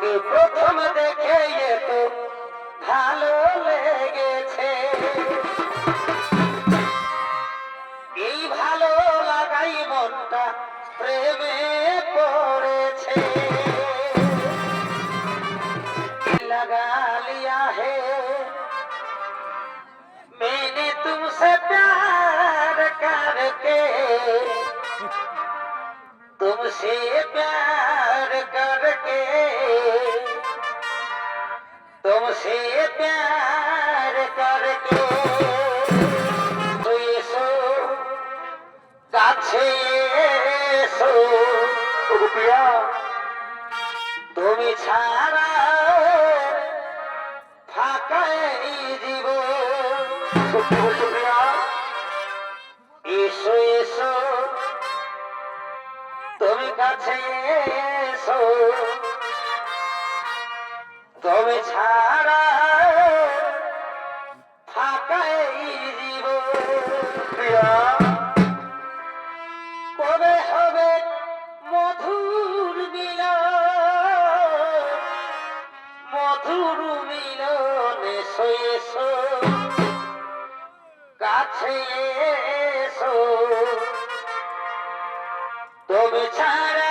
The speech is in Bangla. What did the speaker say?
তোমাকে প্রথম দেখে এত ভালো লেগেছে, এই ভালো লাগাই মনটা প্রেমে পড়েছে। लगा लिया है मैंने तुमसे प्यार करके, तुमसे प्यार करके, तुमसे प्यार करके। तो ये सो কাছে এসো রুপিয়া, তুমি ছাড়া ফাঁকাই জীবন। সত্যি বলছো প্রিয়া, এসো এসো তুমি কাছে এসো, তুমি ছাড়া ফাঁকাই জীবন। প্রিয়া কবে হবে মধুর মিলন, মধুর মিলন। এসো এসো কাছে এসো, তুমি ছাড়া